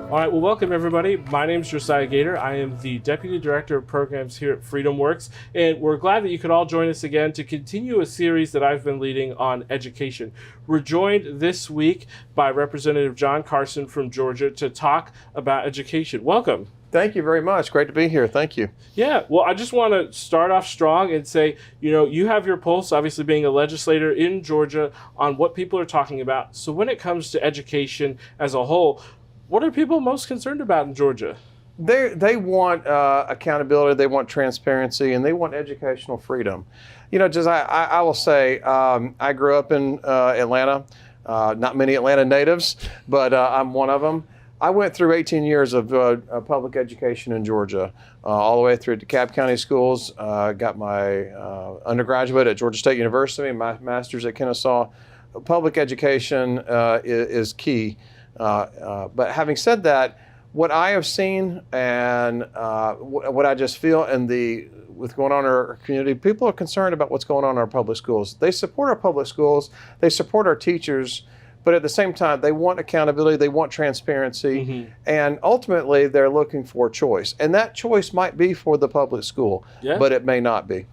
All right, well, welcome everybody. My name is Josiah Gator. I am the Deputy Director of Programs here at FreedomWorks, and we're glad that you could all join us again to continue a series that I've been leading on education. We're joined this week by Representative John Carson from Georgia to talk about education. Welcome. Thank you very much. Great to be here. Thank you. Yeah, well, I just want to start off strong and say, you have your pulse, obviously being a legislator in Georgia, on what people are talking about. So when it comes to education as a whole, what are people most concerned about in Georgia? They want accountability, they want transparency, and they want educational freedom. Just I will say, I grew up in Atlanta. Not many Atlanta natives, but I'm one of them. I went through 18 years of public education in Georgia, all the way through DeKalb County schools. Got my undergraduate at Georgia State University, my master's at Kennesaw. Public education is key. But having said that, what I have seen and what I just feel with going on in our community, people are concerned about what's going on in our public schools. They support our public schools, they support our teachers, but at the same time, they want accountability, they want transparency, and ultimately they're looking for choice. And that choice might be for the public school, but it may not be.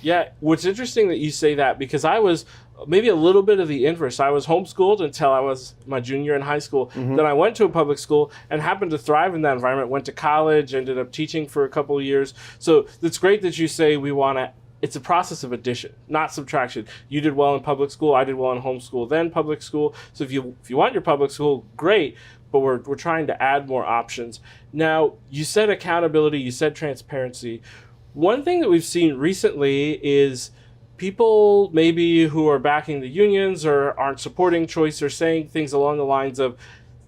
Yeah, what's interesting that you say that, because I was maybe a little bit of the inverse. I was homeschooled until I was my junior in high school. Then I went to a public school and happened to thrive in that environment, went to college, ended up teaching for a couple of years. So it's great that you say it's a process of addition, not subtraction. You did well in public school, I did well in homeschool, then public school. So if you want your public school, great, but we're trying to add more options. Now, you said accountability, you said transparency. One thing that we've seen recently is people maybe who are backing the unions or aren't supporting choice are saying things along the lines of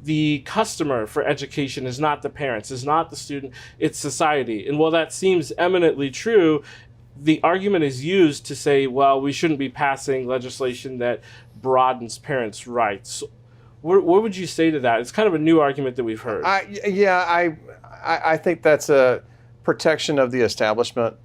the customer for education is not the parents, is not the student, it's society. And while that seems eminently true, the argument is used to say, well, we shouldn't be passing legislation that broadens parents' rights. What would you say to that? It's kind of a new argument that we've heard. I think that's a protection of the establishment.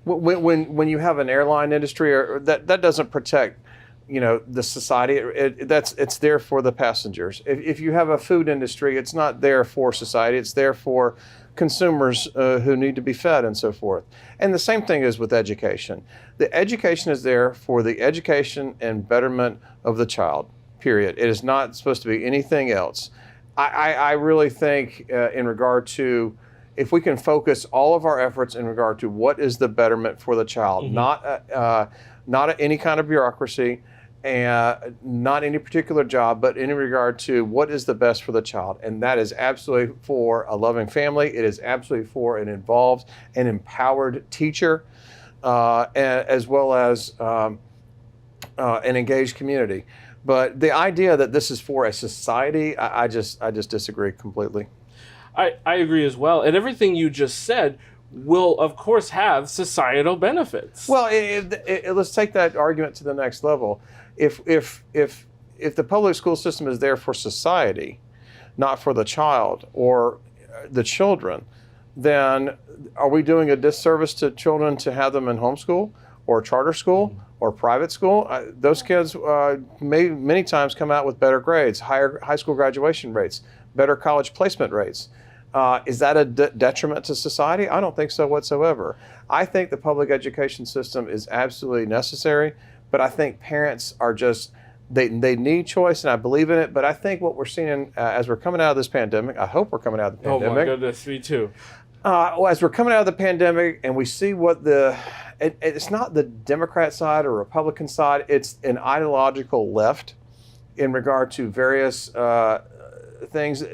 When you have an airline industry, that doesn't protect, the society. It's there for the passengers. If you have a food industry, it's not there for society. It's there for consumers who need to be fed and so forth. And the same thing is with education. The education is there for the education and betterment of the child, period. It is not supposed to be anything else. I really think in regard to, if we can focus all of our efforts in regard to what is the betterment for the child, not any kind of bureaucracy, and not any particular job, but in regard to what is the best for the child. And that is absolutely for a loving family. It is absolutely for an involved and empowered teacher, as well as an engaged community. But the idea that this is for a society, I just disagree completely. I agree as well. And everything you just said will, of course, have societal benefits. Well, let's take that argument to the next level. If the public school system is there for society, not for the child or the children, then are we doing a disservice to children to have them in homeschool or charter school or private school? Those kids many times come out with better grades, higher high school graduation rates, better college placement rates. Is that a detriment to society? I don't think so whatsoever. I think the public education system is absolutely necessary, but I think parents are they need choice, and I believe in it. But I think what we're seeing as we're coming out of this pandemic, I hope we're coming out of the pandemic. Oh my goodness, me too. As we're coming out of the pandemic and we see what it's not the Democrat side or Republican side, it's an ideological left in regard to various things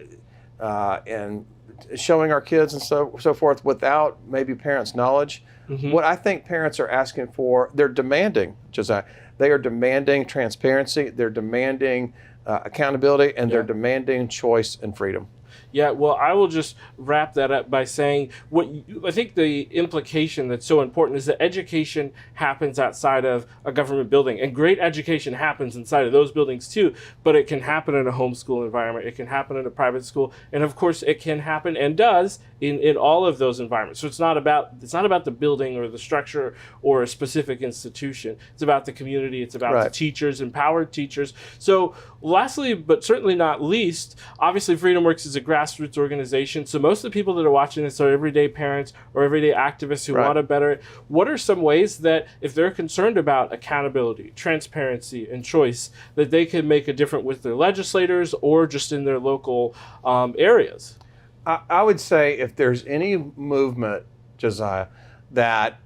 and showing our kids and so forth without maybe parents' knowledge. What I think parents are asking for, they're demanding, Josiah, they are demanding transparency, they're demanding accountability, and they're demanding choice and freedom. Yeah, well, I will just wrap that up by saying I think the implication that's so important is that education happens outside of a government building, and great education happens inside of those buildings too, but it can happen in a homeschool environment, it can happen in a private school, and of course it can happen and does in all of those environments. So it's not about the building or the structure or a specific institution. It's about the community, it's about the teachers, empowered teachers. So lastly, but certainly not least, obviously FreedomWorks is a grassroots organization. So most of the people that are watching this are everyday parents or everyday activists who Right. want to better. What are some ways that if they're concerned about accountability, transparency, and choice, that they can make a difference with their legislators or just in their local areas? I would say if there's any movement, Josiah, that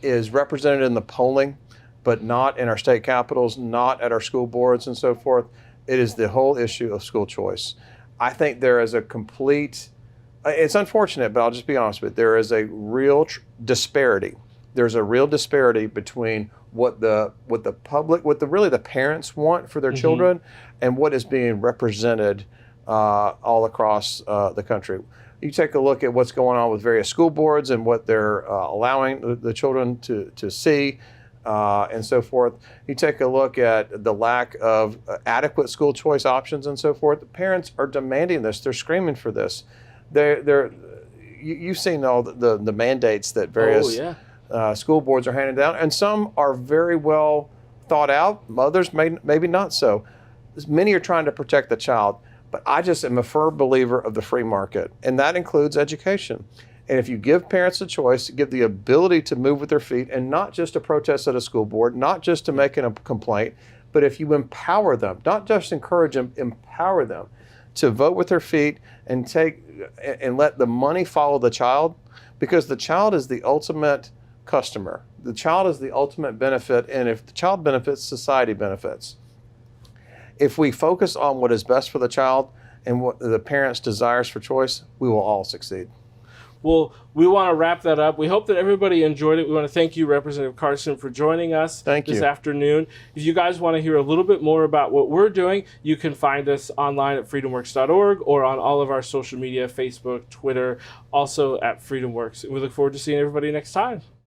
is represented in the polling, but not in our state capitals, not at our school boards and so forth, it is the whole issue of school choice. I think there is a complete, it's unfortunate, but I'll just be honest with you, there is a real disparity. There's a real disparity between what the public, really the parents want for their children, and what is being represented all across the country. You take a look at what's going on with various school boards and what they're allowing the children to see and so forth. You take a look at the lack of adequate school choice options and so forth. The parents are demanding this. They're screaming for this. You've seen all the mandates that various school boards are handing down, and some are very well thought out. Others maybe not so. Many are trying to protect the child. But I just am a firm believer of the free market, and that includes education. And if you give parents a choice, give the ability to move with their feet, and not just to protest at a school board, not just to make a complaint, but if you empower them, not just encourage them, empower them to vote with their feet and let the money follow the child, because the child is the ultimate customer. The child is the ultimate benefit, and if the child benefits, society benefits. If we focus on what is best for the child and what the parents' desires for choice, we will all succeed. Well, we want to wrap that up. We hope that everybody enjoyed it. We want to thank you, Representative Carson, for joining us this afternoon. If you guys want to hear a little bit more about what we're doing, you can find us online at freedomworks.org or on all of our social media, Facebook, Twitter, also at FreedomWorks. We look forward to seeing everybody next time.